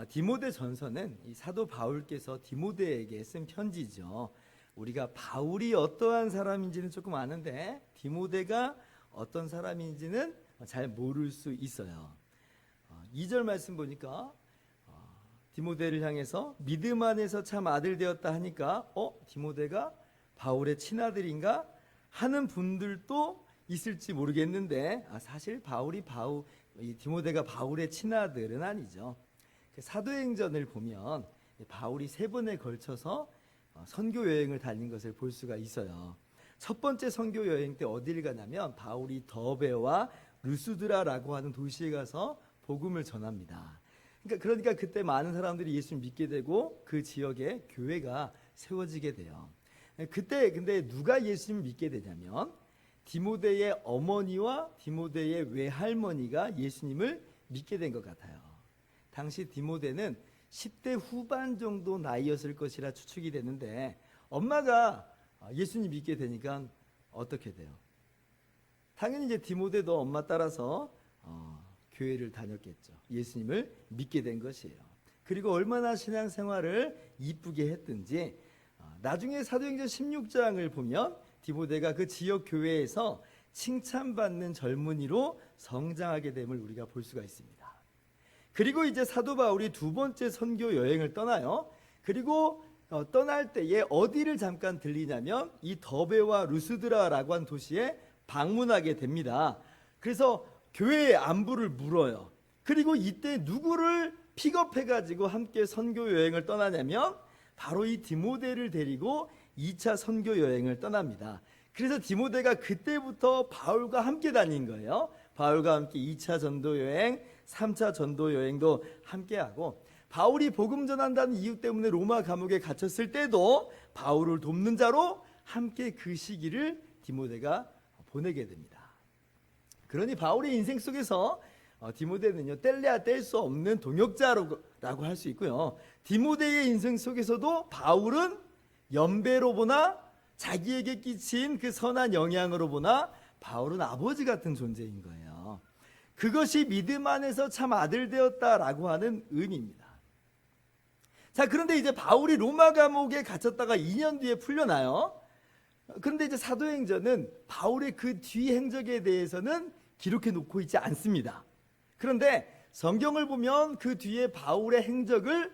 디모데 전서는 이 사도 바울께서 디모데에게 쓴 편지죠. 우리가 바울이 어떠한 사람인지는 조금 아는데 디모데가 어떤 사람인지는 잘 모를 수 있어요. 2절 말씀 보니까 디모데를 향해서 믿음 안에서 참 아들 되었다 하니까 디모데가 바울의 친아들인가 하는 분들도 있을지 모르겠는데 사실 디모데가 바울의 친아들은 아니죠. 사도행전을 보면 바울이 3번에 걸쳐서 선교 여행을 다닌 것을 볼 수가 있어요. 첫 번째 선교 여행 때 어디를 가냐면 바울이 더베와 루스드라라고 하는 도시에 가서 복음을 전합니다. 그러니까 그때 많은 사람들이 예수를 믿게 되고 그 지역에 교회가 세워지게 돼요. 그때 근데 누가 예수를 믿게 되냐면 디모데의 어머니와 디모데의 외할머니가 예수님을 믿게 된 것 같아요. 당시 디모데는 10대 후반 정도 나이였을 것이라 추측이 되는데 엄마가 예수님 믿게 되니까 어떻게 돼요? 당연히 이제 디모데도 엄마 따라서 교회를 다녔겠죠. 예수님을 믿게 된 것이에요. 그리고 얼마나 신앙생활을 이쁘게 했든지 나중에 사도행전 16장을 보면 디모데가 그 지역 교회에서 칭찬받는 젊은이로 성장하게 됨을 우리가 볼 수가 있습니다. 그리고 이제 사도 바울이 2번째 선교 여행을 떠나요. 그리고 떠날 때에 어디를 잠깐 들리냐면 이 더베와 루스드라라고 한 도시에 방문하게 됩니다. 그래서 교회의 안부를 물어요. 그리고 이때 누구를 픽업해가지고 함께 선교 여행을 떠나냐면 바로 이 디모데를 데리고 2차 선교 여행을 떠납니다. 그래서 디모데가 그때부터 바울과 함께 다닌 거예요. 바울과 함께 2차 전도 여행, 3차 전도 여행도 함께하고 바울이 복음 전한다는 이유 때문에 로마 감옥에 갇혔을 때도 바울을 돕는 자로 함께 그 시기를 디모데가 보내게 됩니다. 그러니 바울의 인생 속에서 디모데는요 뗄래야 뗄 수 없는 동역자라고 할 수 있고요. 디모데의 인생 속에서도 바울은 연배로 보나 자기에게 끼친 그 선한 영향으로 보나 바울은 아버지 같은 존재인 거예요. 그것이 믿음 안에서 참 아들 되었다라고 하는 의미입니다. 자, 그런데 이제 바울이 로마 감옥에 갇혔다가 2년 뒤에 풀려나요. 그런데 이제 사도행전은 바울의 그 뒤 행적에 대해서는 기록해 놓고 있지 않습니다. 그런데 성경을 보면 그 뒤에 바울의 행적을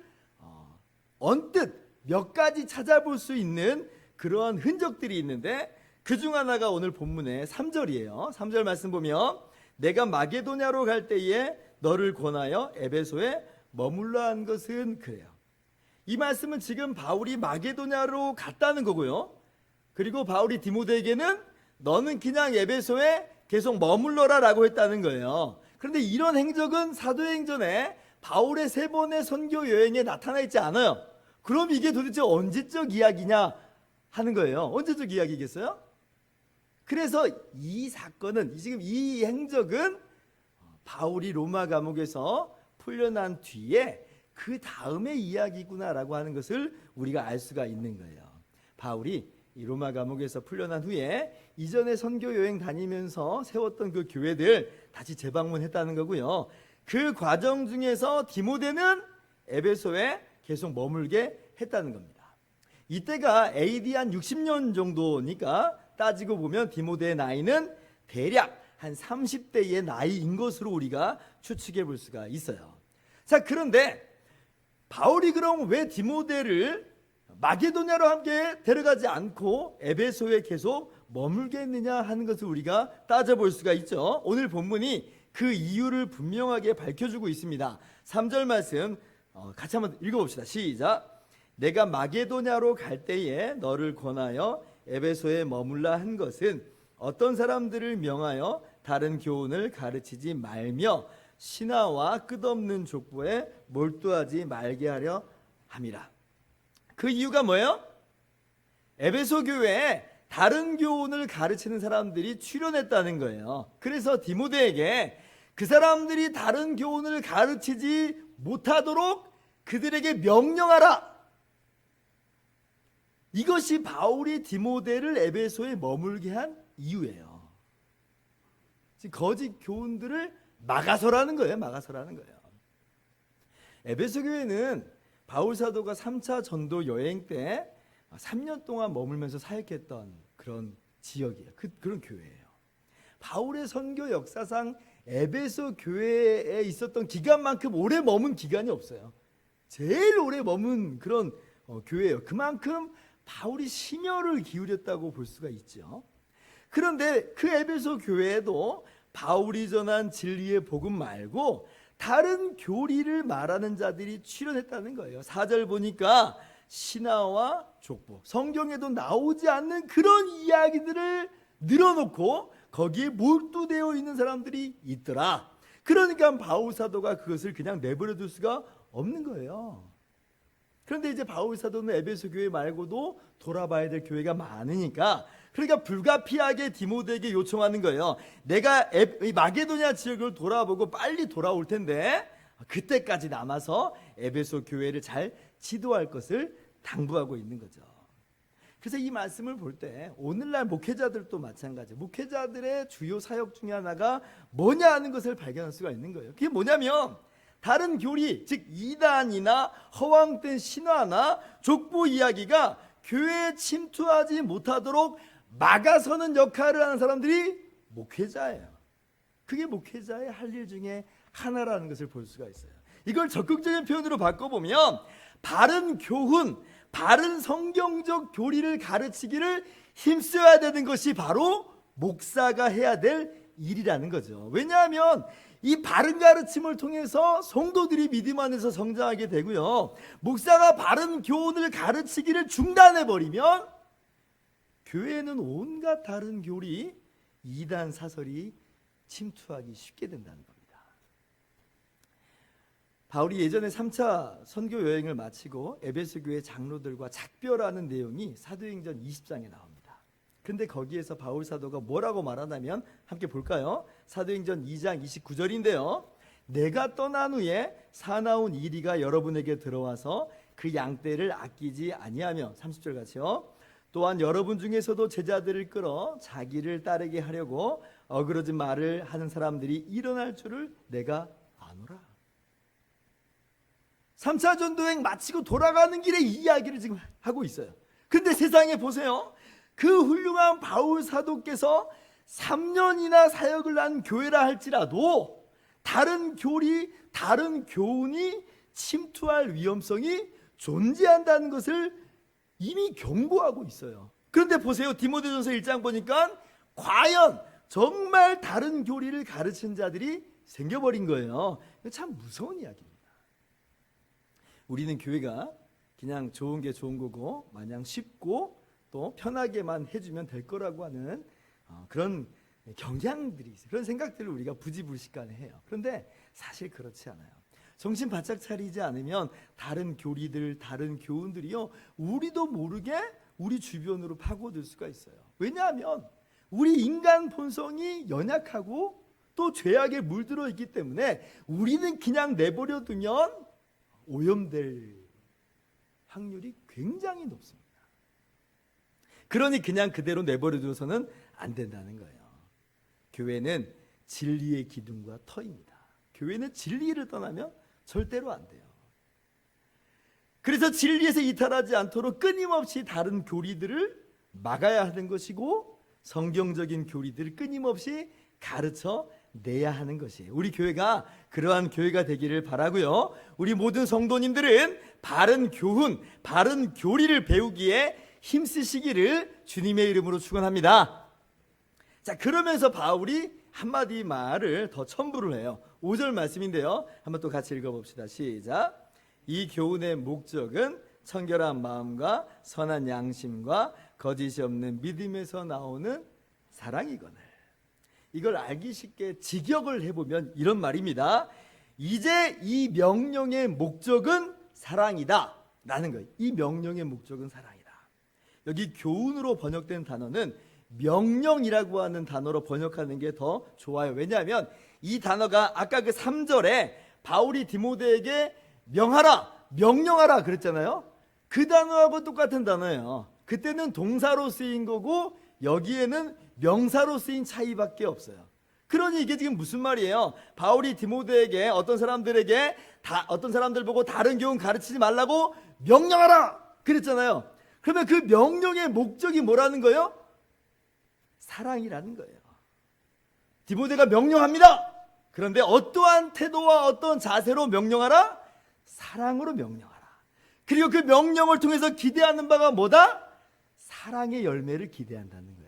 언뜻 몇 가지 찾아볼 수 있는 그러한 흔적들이 있는데 그중 하나가 오늘 본문의 3절이에요. 3절 말씀 보면 내가 마게도냐로 갈 때에 너를 권하여 에베소에 머물러 한 것은 그래요. 이 말씀은 지금 바울이 마게도냐로 갔다는 거고요. 그리고 바울이 디모데에게는 너는 그냥 에베소에 계속 머물러라 라고 했다는 거예요. 그런데 이런 행적은 사도행전에 바울의 3번의 선교 여행에 나타나 있지 않아요. 그럼 이게 도대체 언제적 이야기냐 하는 거예요. 언제적 이야기겠어요? 그래서 이 사건은 지금 이 행적은 바울이 로마 감옥에서 풀려난 뒤에 그 다음의 이야기구나라고 하는 것을 우리가 알 수가 있는 거예요. 바울이 이 로마 감옥에서 풀려난 후에 이전에 선교 여행 다니면서 세웠던 그 교회들 다시 재방문했다는 거고요. 그 과정 중에서 디모데는 에베소에 계속 머물게 했다는 겁니다. 이때가 AD 한 60년 정도니까 따지고 보면 디모데의 나이는 대략 한 30대의 나이인 것으로 우리가 추측해 볼 수가 있어요. 자, 그런데 바울이 그럼 왜 디모데를 마게도냐로 함께 데려가지 않고 에베소에 계속 머물게 했느냐 하는 것을 우리가 따져볼 수가 있죠. 오늘 본문이 그 이유를 분명하게 밝혀주고 있습니다. 3절 말씀 같이 한번 읽어봅시다. 시작. 내가 마게도냐로 갈 때에 너를 권하여 에베소에 머물라 한 것은 어떤 사람들을 명하여 다른 교훈을 가르치지 말며 신하와 끝없는 족보에 몰두하지 말게 하려 함이라. 그 이유가 뭐예요? 에베소 교회에 다른 교훈을 가르치는 사람들이 출현했다는 거예요. 그래서 디모데에게 그 사람들이 다른 교훈을 가르치지 못하도록 그들에게 명령하라. 이것이 바울이 디모데를 에베소에 머물게 한 이유예요. 거짓 교훈들을 막아서라는 거예요. 막아서라는 거예요. 에베소 교회는 바울 사도가 3차 전도 여행 때 3년 동안 머물면서 사역했던 그런 지역이에요. 그런 교회예요. 바울의 선교 역사상 에베소 교회에 있었던 기간만큼 오래 머문 기간이 없어요. 제일 오래 머문 그런 교회예요. 그만큼 바울이 심혈을 기울였다고 볼 수가 있죠. 그런데 그 에베소 교회에도 바울이 전한 진리의 복음 말고 다른 교리를 말하는 자들이 출현했다는 거예요. 4절 보니까 신화와 족보, 성경에도 나오지 않는 그런 이야기들을 늘어놓고 거기에 몰두되어 있는 사람들이 있더라. 그러니까 바울 사도가 그것을 그냥 내버려 둘 수가 없는 거예요. 그런데 이제 바울 사도는 에베소 교회 말고도 돌아봐야 될 교회가 많으니까, 그러니까 불가피하게 디모데에게 요청하는 거예요. 내가 마게도냐 지역을 돌아보고 빨리 돌아올 텐데 그때까지 남아서 에베소 교회를 잘 지도할 것을 당부하고 있는 거죠. 그래서 이 말씀을 볼 때 오늘날 목회자들도 마찬가지, 목회자들의 주요 사역 중에 하나가 뭐냐 하는 것을 발견할 수가 있는 거예요. 그게 뭐냐면 다른 교리, 즉 이단이나 허황된 신화나 족보 이야기가 교회에 침투하지 못하도록 막아서는 역할을 하는 사람들이 목회자예요. 그게 목회자의 할 일 중에 하나라는 것을 볼 수가 있어요. 이걸 적극적인 표현으로 바꿔보면 바른 교훈, 바른 성경적 교리를 가르치기를 힘써야 되는 것이 바로 목사가 해야 될 일이라는 거죠. 왜냐하면 이 바른 가르침을 통해서 성도들이 믿음 안에서 성장하게 되고요, 목사가 바른 교훈을 가르치기를 중단해버리면 교회에는 온갖 다른 교리, 이단 사설이 침투하기 쉽게 된다는 겁니다. 바울이 예전에 3차 선교 여행을 마치고 에베소 교회 장로들과 작별하는 내용이 사도행전 20장에 나옵니다. 근데 거기에서 바울 사도가 뭐라고 말하냐면 함께 볼까요? 사도행전 2장 29절인데요. 내가 떠난 후에 사나운 이리가 여러분에게 들어와서 그 양떼를 아끼지 아니하며, 30절 같이요, 또한 여러분 중에서도 제자들을 끌어 자기를 따르게 하려고 어그러진 말을 하는 사람들이 일어날 줄을 내가 아노라. 3차 전도여행 마치고 돌아가는 길에 이 이야기를 지금 하고 있어요. 근데 세상에 보세요. 그 훌륭한 바울 사도께서 3년이나 사역을 한 교회라 할지라도 다른 교리, 다른 교훈이 침투할 위험성이 존재한다는 것을 이미 경고하고 있어요. 그런데 보세요. 디모데전서 1장 보니까 과연 정말 다른 교리를 가르친 자들이 생겨버린 거예요. 참 무서운 이야기입니다. 우리는 교회가 그냥 좋은 게 좋은 거고 마냥 쉽고 또 편하게만 해주면 될 거라고 하는 그런 경향들이 있어요. 그런 생각들을 우리가 부지불식간에 해요. 그런데 사실 그렇지 않아요. 정신 바짝 차리지 않으면 다른 교리들, 다른 교훈들이요, 우리도 모르게 우리 주변으로 파고들 수가 있어요. 왜냐하면 우리 인간 본성이 연약하고 또 죄악에 물들어 있기 때문에 우리는 그냥 내버려 두면 오염될 확률이 굉장히 높습니다. 그러니 그냥 그대로 내버려 둬서는 안 된다는 거예요. 교회는 진리의 기둥과 터입니다. 교회는 진리를 떠나면 절대로 안 돼요. 그래서 진리에서 이탈하지 않도록 끊임없이 다른 교리들을 막아야 하는 것이고, 성경적인 교리들을 끊임없이 가르쳐 내야 하는 것이에요. 우리 교회가 그러한 교회가 되기를 바라고요. 우리 모든 성도님들은 바른 교훈, 바른 교리를 배우기에 힘쓰시기를 주님의 이름으로 축원합니다. 자, 그러면서 바울이 한마디 말을 더 첨부를 해요. 5절 말씀인데요. 한번 또 같이 읽어봅시다. 시작. 이 교훈의 목적은 청결한 마음과 선한 양심과 거짓이 없는 믿음에서 나오는 사랑이거늘. 이걸 알기 쉽게 직역을 해보면 이런 말입니다. 이제 이 명령의 목적은 사랑이다 라는 거예요. 이 명령의 목적은 사랑이다. 여기 교훈으로 번역된 단어는 명령이라고 하는 단어로 번역하는 게 더 좋아요. 왜냐하면 이 단어가 아까 그 3절에 바울이 디모데에게 명하라, 명령하라 그랬잖아요. 그 단어하고 똑같은 단어예요. 그때는 동사로 쓰인 거고 여기에는 명사로 쓰인 차이밖에 없어요. 그러니 이게 지금 무슨 말이에요? 바울이 디모데에게 어떤 사람들 보고 다른 교훈 가르치지 말라고 명령하라 그랬잖아요. 그러면 그 명령의 목적이 뭐라는 거예요? 사랑이라는 거예요. 디모데가 명령합니다. 그런데 어떠한 태도와 어떤 자세로 명령하라? 사랑으로 명령하라. 그리고 그 명령을 통해서 기대하는 바가 뭐다? 사랑의 열매를 기대한다는 거예요.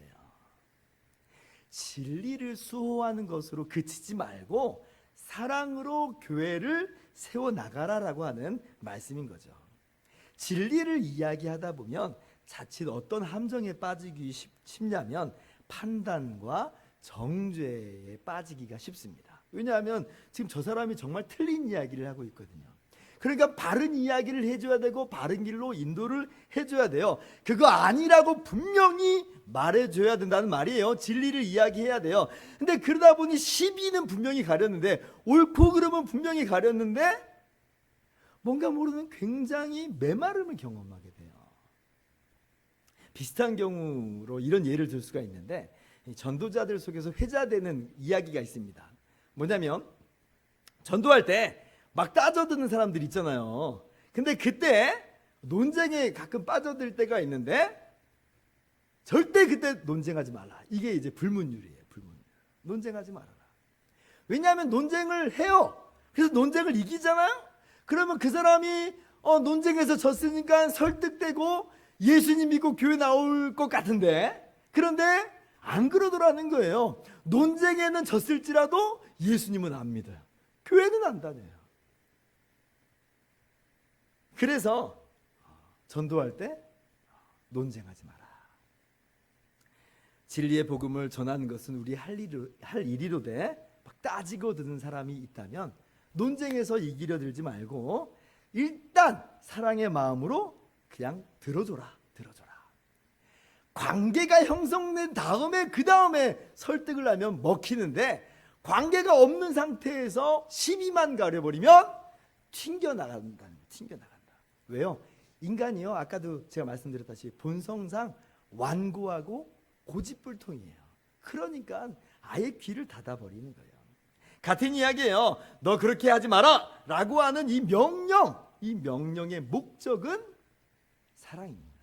진리를 수호하는 것으로 그치지 말고 사랑으로 교회를 세워나가라라고 하는 말씀인 거죠. 진리를 이야기하다 보면 자칫 어떤 함정에 빠지기 쉽냐면 판단과 정죄에 빠지기가 쉽습니다. 왜냐하면 지금 저 사람이 정말 틀린 이야기를 하고 있거든요. 그러니까 바른 이야기를 해줘야 되고 바른 길로 인도를 해줘야 돼요. 그거 아니라고 분명히 말해줘야 된다는 말이에요. 진리를 이야기해야 돼요. 근데 그러다 보니 시비는 분명히 가렸는데, 옳고 그름은 분명히 가렸는데 뭔가 모르는 굉장히 메마름을 경험하게 돼요. 비슷한 경우로 이런 예를 들 수가 있는데, 전도자들 속에서 회자되는 이야기가 있습니다. 뭐냐면 전도할 때 막 따져드는 사람들 있잖아요. 근데 그때 논쟁에 가끔 빠져들 때가 있는데 절대 그때 논쟁하지 말라. 이게 이제 불문율이에요. 불문율. 논쟁하지 말아라. 왜냐하면 논쟁을 해요. 그래서 논쟁을 이기잖아요. 그러면 그 사람이 논쟁에서 졌으니까 설득되고 예수님 믿고 교회 나올 것 같은데, 그런데 안 그러더라는 거예요. 논쟁에는 졌을지라도 예수님은 안 믿어요. 교회는 안 다녀요. 그래서 전도할 때 논쟁하지 마라. 진리의 복음을 전하는 것은 우리 할 일이로되 막 따지고 드는 사람이 있다면 논쟁에서 이기려 들지 말고 일단 사랑의 마음으로 그냥 들어줘라. 관계가 형성된 다음에 그 다음에 설득을 하면 먹히는데, 관계가 없는 상태에서 시비만 가려버리면 튕겨나간다. 왜요? 인간이요, 아까도 제가 말씀드렸다시피 본성상 완고하고 고집불통이에요. 그러니까 아예 귀를 닫아버리는 거예요. 같은 이야기예요. 너 그렇게 하지 마라 라고 하는 이 명령의 목적은 사랑입니다.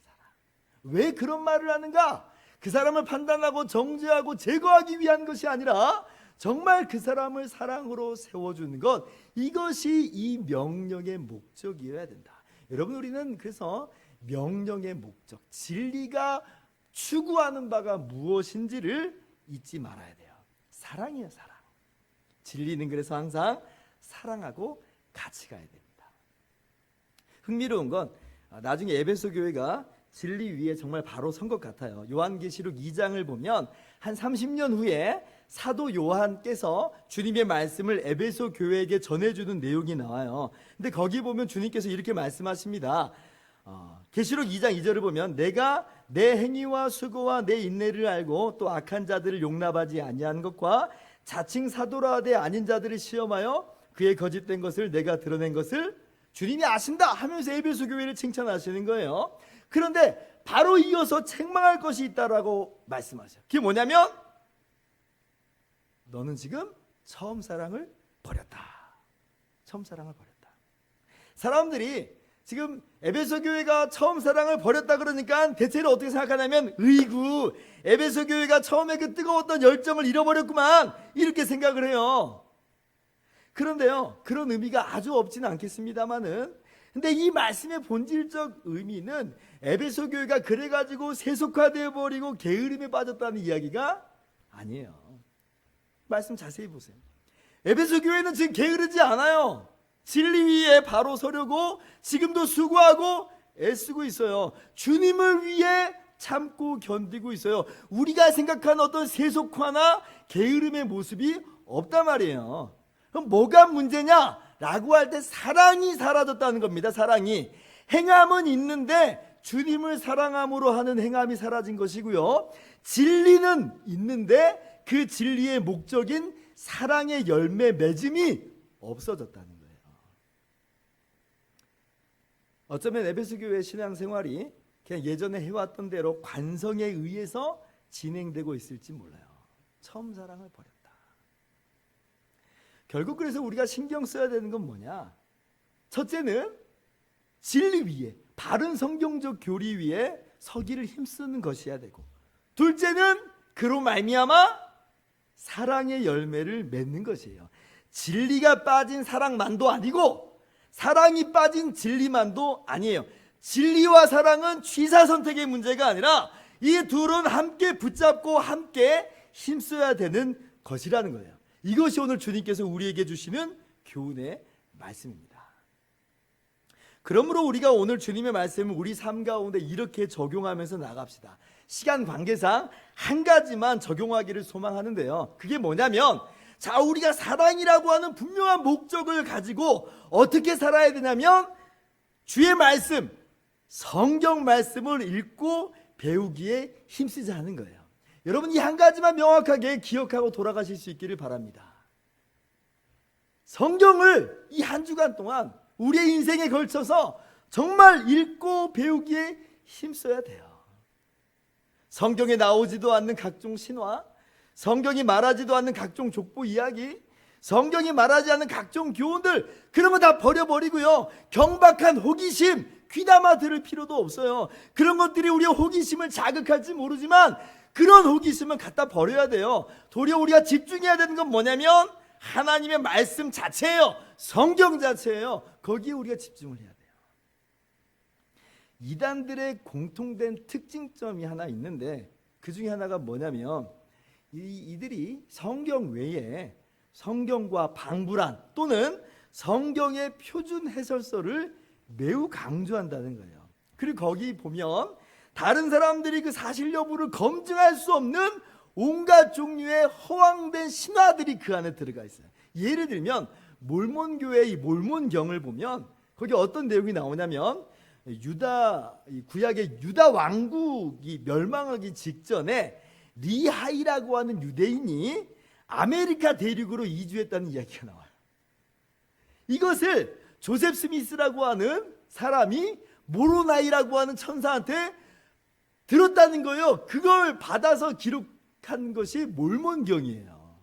왜 그런 말을 하는가? 그 사람을 판단하고 정죄하고 제거하기 위한 것이 아니라 정말 그 사람을 사랑으로 세워주는 것, 이것이 이 명령의 목적이어야 된다. 여러분, 우리는 그래서 명령의 목적, 진리가 추구하는 바가 무엇인지를 잊지 말아야 돼요. 사랑이에요, 사랑. 진리는 그래서 항상 사랑하고 같이 가야 됩니다. 흥미로운 건 나중에 에베소 교회가 진리 위에 정말 바로 선 것 같아요. 요한계시록 2장을 보면 한 30년 후에 사도 요한께서 주님의 말씀을 에베소 교회에게 전해주는 내용이 나와요. 근데 거기 보면 주님께서 이렇게 말씀하십니다. 계시록 2장 2절을 보면 내가 내 행위와 수고와 내 인내를 알고 또 악한 자들을 용납하지 아니한 것과 자칭 사도라 하되 아닌 자들을 시험하여 그의 거짓된 것을 내가 드러낸 것을 주님이 아신다 하면서 에베소 교회를 칭찬하시는 거예요. 그런데 바로 이어서 책망할 것이 있다라고 말씀하셔요. 그게 뭐냐면 너는 지금 처음 사랑을 버렸다. 사람들이 지금 에베소 교회가 처음 사랑을 버렸다 그러니까 대체로 어떻게 생각하냐면, 으이구, 에베소 교회가 처음에 그 뜨거웠던 열정을 잃어버렸구만, 이렇게 생각을 해요. 그런데요, 그런 의미가 아주 없지는 않겠습니다만은, 근데 이 말씀의 본질적 의미는 에베소 교회가 그래가지고 세속화되어 버리고 게으름에 빠졌다는 이야기가 아니에요. 말씀 자세히 보세요. 에베소 교회는 지금 게으르지 않아요. 진리 위에 바로 서려고 지금도 수고하고 애쓰고 있어요. 주님을 위해 참고 견디고 있어요. 우리가 생각하는 어떤 세속화나 게으름의 모습이 없단 말이에요. 그럼 뭐가 문제냐? 라고 할 때 사랑이 사라졌다는 겁니다. 사랑이. 행함은 있는데 주님을 사랑함으로 하는 행함이 사라진 것이고요. 진리는 있는데 그 진리의 목적인 사랑의 열매 맺음이 없어졌다는 거예요. 어쩌면 에베소 교회 신앙생활이 그냥 예전에 해왔던 대로 관성에 의해서 진행되고 있을지 몰라요. 처음 사랑을 버렸다. 결국 그래서 우리가 신경 써야 되는 건 뭐냐? 첫째는 진리 위에, 바른 성경적 교리 위에 서기를 힘쓰는 것이어야 되고, 둘째는 그로 말미암아 사랑의 열매를 맺는 것이에요. 진리가 빠진 사랑만도 아니고 사랑이 빠진 진리만도 아니에요. 진리와 사랑은 취사 선택의 문제가 아니라 이 둘은 함께 붙잡고 함께 힘써야 되는 것이라는 거예요. 이것이 오늘 주님께서 우리에게 주시는 교훈의 말씀입니다. 그러므로 우리가 오늘 주님의 말씀을 우리 삶 가운데 이렇게 적용하면서 나갑시다. 시간 관계상 한 가지만 적용하기를 소망하는데요. 그게 뭐냐면, 자, 우리가 사랑이라고 하는 분명한 목적을 가지고 어떻게 살아야 되냐면, 주의 말씀, 성경 말씀을 읽고 배우기에 힘쓰자 하는 거예요. 여러분, 이 한 가지만 명확하게 기억하고 돌아가실 수 있기를 바랍니다. 성경을 이 한 주간 동안 우리의 인생에 걸쳐서 정말 읽고 배우기에 힘써야 돼요. 성경에 나오지도 않는 각종 신화, 성경이 말하지도 않는 각종 족보 이야기, 성경이 말하지 않는 각종 교훈들, 그런 거 다 버려버리고요, 경박한 호기심 귀담아 들을 필요도 없어요. 그런 것들이 우리의 호기심을 자극할지 모르지만 그런 호기심은 갖다 버려야 돼요. 도리어 우리가 집중해야 되는 건 뭐냐면 하나님의 말씀 자체예요. 성경 자체예요. 거기에 우리가 집중을 해야 돼요. 이단들의 공통된 특징점이 하나 있는데, 그 중에 하나가 뭐냐면 이들이 성경 외에 성경과 방불한 또는 성경의 표준 해설서를 매우 강조한다는 거예요. 그리고 거기 보면 다른 사람들이 그 사실 여부를 검증할 수 없는 온갖 종류의 허황된 신화들이 그 안에 들어가 있어요. 예를 들면 몰몬교회의 몰몬경을 보면 거기 어떤 내용이 나오냐면, 구약의 유다 왕국이 멸망하기 직전에 리하이라고 하는 유대인이 아메리카 대륙으로 이주했다는 이야기가 나와요. 이것을 조셉 스미스라고 하는 사람이 모로나이라고 하는 천사한테 들었다는 거예요. 그걸 받아서 기록한 것이 몰몬경이에요.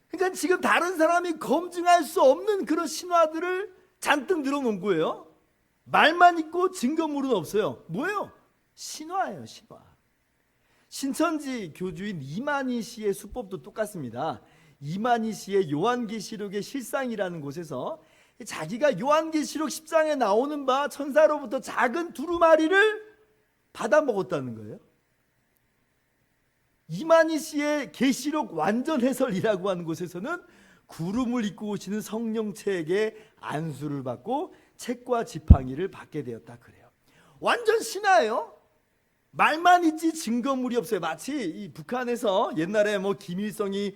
그러니까 지금 다른 사람이 검증할 수 없는 그런 신화들을 잔뜩 늘어놓은 거예요. 말만 있고 증거물은 없어요. 뭐예요? 신화예요, 신화. 신천지 교주인 이만희 씨의 수법도 똑같습니다. 이만희 씨의 요한계시록의 실상이라는 곳에서 자기가 요한계시록 10장에 나오는 바 천사로부터 작은 두루마리를 받아 먹었다는 거예요. 이만희 씨의 계시록 완전 해설이라고 하는 곳에서는 구름을 입고 오시는 성령체에게 안수를 받고 책과 지팡이를 받게 되었다 그래요. 완전 신화예요. 말만 있지 증거물이 없어요. 마치 이 북한에서 옛날에 뭐 김일성이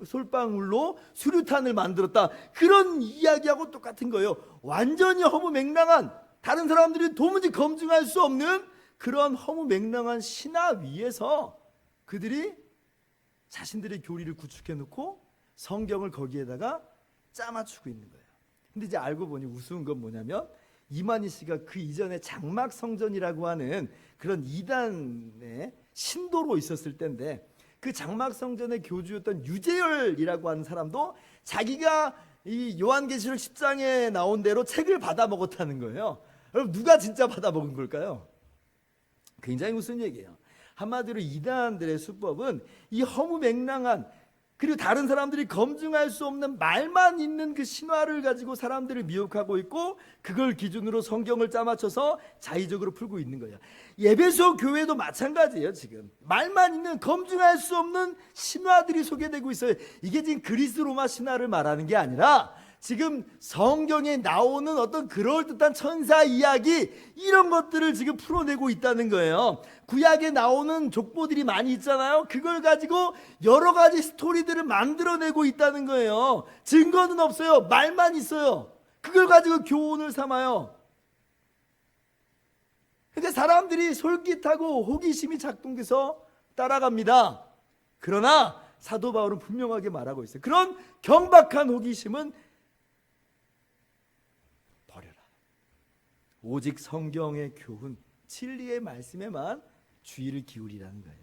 솔방울로 수류탄을 만들었다, 그런 이야기하고 똑같은 거예요. 완전히 허무맹랑한, 다른 사람들이 도무지 검증할 수 없는 그런 허무맹랑한 신화 위에서 그들이 자신들의 교리를 구축해 놓고 성경을 거기에다가 짜맞추고 있는 거예요. 근데 이제 알고 보니 우스운 건 뭐냐면, 이만희 씨가 그 이전에 장막성전이라고 하는 그런 이단의 신도로 있었을 때인데, 그 장막성전의 교주였던 유재열이라고 하는 사람도 자기가 이 요한계시록 10장에 나온 대로 책을 받아 먹었다는 거예요. 여러분, 누가 진짜 받아 먹은 걸까요? 굉장히 무슨 얘기예요. 한마디로 이단들의 수법은 이 허무맹랑한, 그리고 다른 사람들이 검증할 수 없는 말만 있는 그 신화를 가지고 사람들을 미혹하고 있고, 그걸 기준으로 성경을 짜맞춰서 자의적으로 풀고 있는 거예요. 에베소 교회도 마찬가지예요. 지금 말만 있는, 검증할 수 없는 신화들이 소개되고 있어요. 이게 지금 그리스 로마 신화를 말하는 게 아니라 지금 성경에 나오는 어떤 그럴듯한 천사 이야기, 이런 것들을 지금 풀어내고 있다는 거예요. 구약에 나오는 족보들이 많이 있잖아요. 그걸 가지고 여러 가지 스토리들을 만들어내고 있다는 거예요. 증거는 없어요. 말만 있어요. 그걸 가지고 교훈을 삼아요. 그러니까 사람들이 솔깃하고 호기심이 작동돼서 따라갑니다. 그러나 사도 바울은 분명하게 말하고 있어요. 그런 경박한 호기심은 버려라. 오직 성경의 교훈, 진리의 말씀에만 주의를 기울이라는 거예요.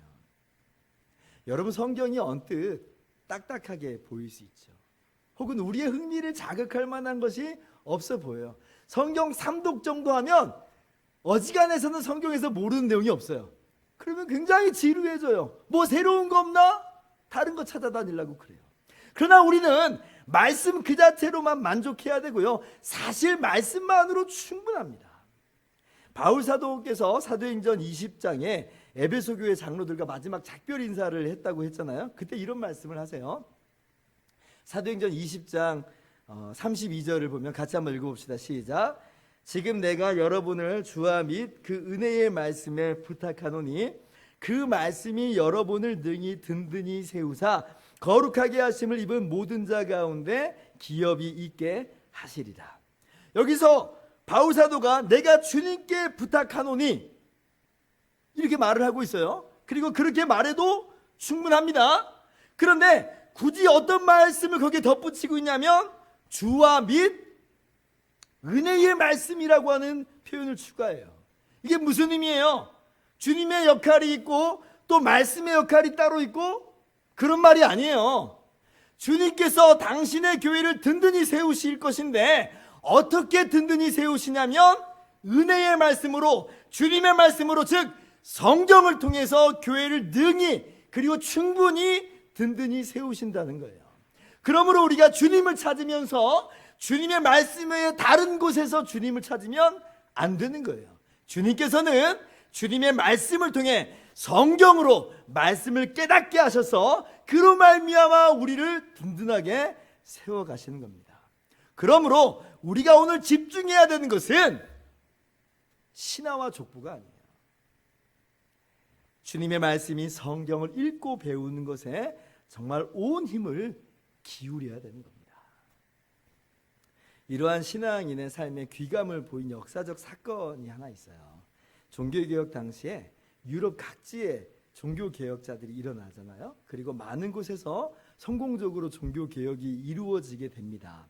여러분, 성경이 언뜻 딱딱하게 보일 수 있죠. 혹은 우리의 흥미를 자극할 만한 것이 없어 보여요. 성경 3독 정도 하면 어지간해서는 성경에서 모르는 내용이 없어요. 그러면 굉장히 지루해져요. 뭐 새로운 거 없나? 다른 거 찾아다니려고 그래요. 그러나 우리는 말씀 그 자체로만 만족해야 되고요, 사실 말씀만으로 충분합니다. 바울 사도께서 사도행전 20장에 에베소 교회 장로들과 마지막 작별 인사를 했다고 했잖아요. 그때 이런 말씀을 하세요. 사도행전 20장 32절을 보면 같이 한번 읽어봅시다. 시작. 지금 내가 여러분을 주와 및 그 은혜의 말씀에 부탁하노니 그 말씀이 여러분을 능히 든든히 세우사 거룩하게 하심을 입은 모든 자 가운데 기업이 있게 하시리라. 여기서 바울 사도가 내가 주님께 부탁하노니 이렇게 말을 하고 있어요. 그리고 그렇게 말해도 충분합니다. 그런데 굳이 어떤 말씀을 거기에 덧붙이고 있냐면 주와 및 은혜의 말씀이라고 하는 표현을 추가해요. 이게 무슨 의미예요? 주님의 역할이 있고 또 말씀의 역할이 따로 있고 그런 말이 아니에요. 주님께서 당신의 교회를 든든히 세우실 것인데 어떻게 든든히 세우시냐면 은혜의 말씀으로, 주님의 말씀으로, 즉 성경을 통해서 교회를 능히 그리고 충분히 든든히 세우신다는 거예요. 그러므로 우리가 주님을 찾으면서 주님의 말씀 외에 다른 곳에서 주님을 찾으면 안 되는 거예요. 주님께서는 주님의 말씀을 통해 성경으로 말씀을 깨닫게 하셔서 그로 말미암아 우리를 든든하게 세워가시는 겁니다. 그러므로 우리가 오늘 집중해야 되는 것은 신화와 족보가 아니에요. 주님의 말씀이 성경을 읽고 배우는 것에 정말 온 힘을 기울여야 되는 겁니다. 이러한 신앙인의 삶에 귀감을 보인 역사적 사건이 하나 있어요. 종교개혁 당시에 유럽 각지에 종교개혁자들이 일어나잖아요. 그리고 많은 곳에서 성공적으로 종교개혁이 이루어지게 됩니다.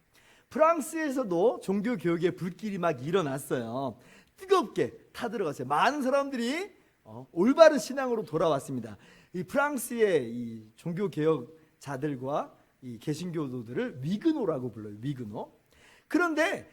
프랑스에서도 종교개혁의 불길이 막 일어났어요. 뜨겁게 타들어갔어요. 많은 사람들이 올바른 신앙으로 돌아왔습니다. 이 프랑스의 이 종교개혁자들과 이 개신교도들을 위그노라고 불러요. 위그노. 그런데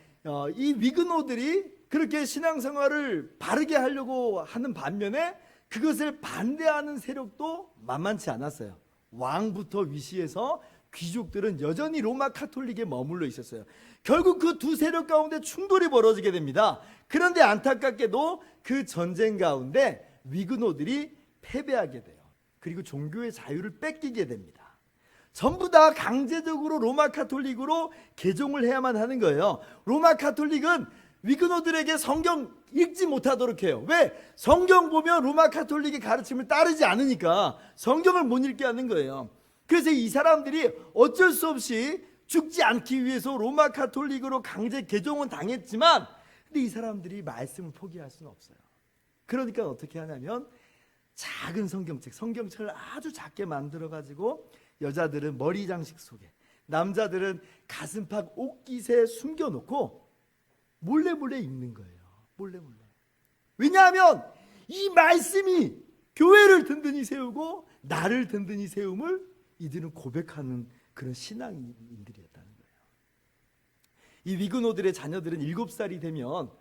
이 위그노들이 그렇게 신앙생활을 바르게 하려고 하는 반면에 그것을 반대하는 세력도 만만치 않았어요. 왕부터 위시해서 귀족들은 여전히 로마 카톨릭에 머물러 있었어요. 결국 그 두 세력 가운데 충돌이 벌어지게 됩니다. 그런데 안타깝게도 그 전쟁 가운데 위그노들이 패배하게 돼요. 그리고 종교의 자유를 뺏기게 됩니다. 전부 다 강제적으로 로마 카톨릭으로 개종을 해야만 하는 거예요. 로마 카톨릭은 위그노들에게 성경 읽지 못하도록 해요. 왜? 성경 보면 로마 카톨릭의 가르침을 따르지 않으니까 성경을 못 읽게 하는 거예요. 그래서 이 사람들이 어쩔 수 없이 죽지 않기 위해서 로마 카톨릭으로 강제 개종은 당했지만, 근데 이 사람들이 말씀을 포기할 수는 없어요. 그러니까 어떻게 하냐면 작은 성경책, 성경책을 아주 작게 만들어 가지고 여자들은 머리 장식 속에, 남자들은 가슴팍 옷깃에 숨겨놓고 몰래 읽는 거예요. 몰래. 왜냐하면 이 말씀이 교회를 든든히 세우고 나를 든든히 세움을 이들은 고백하는 그런 신앙인들이었다는 거예요. 이 위그노들의 자녀들은 7살이 되면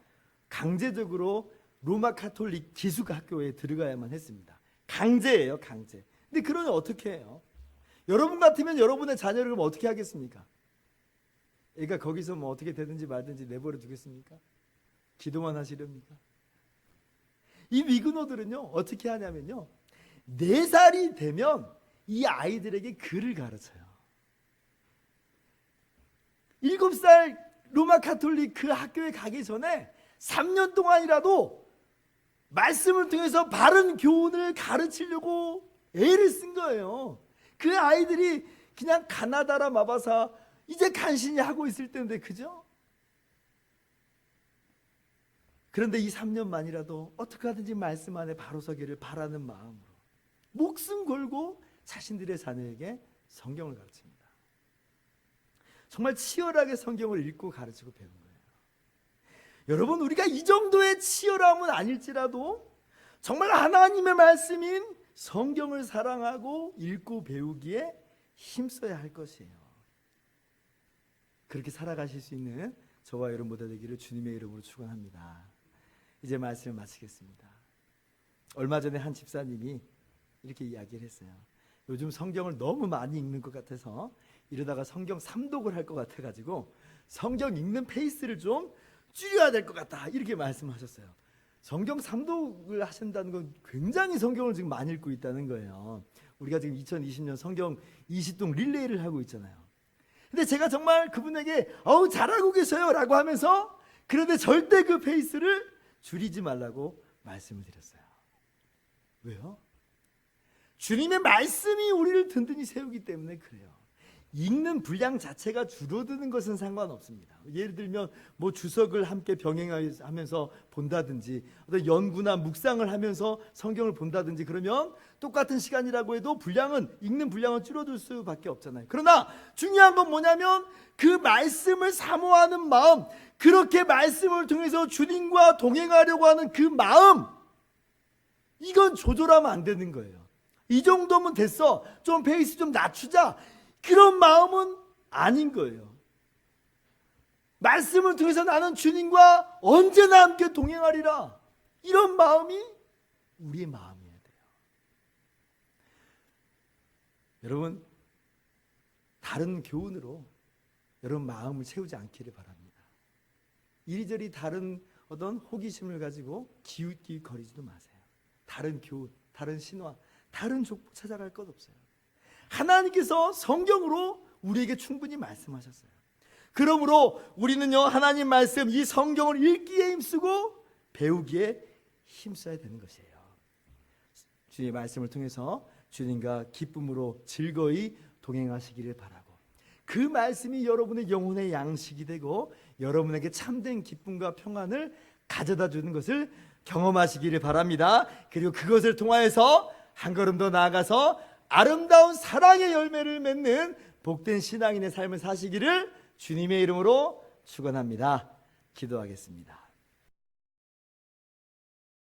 강제적으로 로마 카톨릭 기숙학교에 들어가야만 했습니다. 강제예요, 강제. 근데 그러면 어떻게 해요? 여러분 같으면 여러분의 자녀를 그럼 어떻게 하겠습니까? 애가 거기서 뭐 어떻게 되든지 말든지 내버려 두겠습니까? 기도만 하시렵니까? 이 위그노들은요 어떻게 하냐면요, 4살이 되면 이 아이들에게 글을 가르쳐요. 7살 로마 카톨릭 그 학교에 가기 전에 3년 동안이라도 말씀을 통해서 바른 교훈을 가르치려고 애를 쓴 거예요. 그 아이들이 그냥 가나다라 마바사 이제 간신히 하고 있을 때인데, 그죠? 그런데 이 3년만이라도 어떻게 하든지 말씀 안에 바로 서기를 바라는 마음으로 목숨 걸고 자신들의 자녀에게 성경을 가르칩니다. 정말 치열하게 성경을 읽고 가르치고 배운 거예요. 여러분, 우리가 이 정도의 치열함은 아닐지라도 정말 하나님의 말씀인 성경을 사랑하고 읽고 배우기에 힘써야 할 것이에요. 그렇게 살아가실 수 있는 저와 여러분 모두 되기를 주님의 이름으로 축원합니다. 이제 말씀을 마치겠습니다. 얼마 전에 한 집사님이 이렇게 이야기를 했어요. 요즘 성경을 너무 많이 읽는 것 같아서 이러다가 성경 삼독을 할 것 같아가지고 성경 읽는 페이스를 좀 줄여야 될 것 같다, 이렇게 말씀하셨어요. 성경 삼독을 하신다는 건 굉장히 성경을 지금 많이 읽고 있다는 거예요. 우리가 지금 2020년 성경 20동 릴레이를 하고 있잖아요. 근데 제가 정말 그분에게 잘하고 계세요 라고 하면서, 그런데 절대 그 페이스를 줄이지 말라고 말씀을 드렸어요. 왜요? 주님의 말씀이 우리를 든든히 세우기 때문에 그래요. 읽는 분량 자체가 줄어드는 것은 상관없습니다. 예를 들면 뭐 주석을 함께 병행하면서 본다든지, 어떤 연구나 묵상을 하면서 성경을 본다든지, 그러면 똑같은 시간이라고 해도 읽는 분량은 줄어들 수밖에 없잖아요. 그러나 중요한 건 뭐냐면 그 말씀을 사모하는 마음, 그렇게 말씀을 통해서 주님과 동행하려고 하는 그 마음, 이건 조절하면 안 되는 거예요. 이 정도면 됐어, 좀 페이스 좀 낮추자, 그런 마음은 아닌 거예요. 말씀을 통해서 나는 주님과 언제나 함께 동행하리라, 이런 마음이 우리의 마음이어야 돼요. 여러분, 다른 교훈으로 여러분 마음을 채우지 않기를 바랍니다. 이리저리 다른 어떤 호기심을 가지고 기웃기웃거리지도 마세요. 다른 교훈, 다른 신화, 다른 족보 찾아갈 것 없어요. 하나님께서 성경으로 우리에게 충분히 말씀하셨어요. 그러므로 우리는요, 하나님 말씀, 이 성경을 읽기에 힘쓰고 배우기에 힘써야 되는 것이에요. 주님의 말씀을 통해서 주님과 기쁨으로 즐거이 동행하시기를 바라고, 그 말씀이 여러분의 영혼의 양식이 되고 여러분에게 참된 기쁨과 평안을 가져다 주는 것을 경험하시기를 바랍니다. 그리고 그것을 통하여서 한 걸음 더 나아가서 아름다운 사랑의 열매를 맺는 복된 신앙인의 삶을 사시기를 주님의 이름으로 축원합니다. 기도하겠습니다.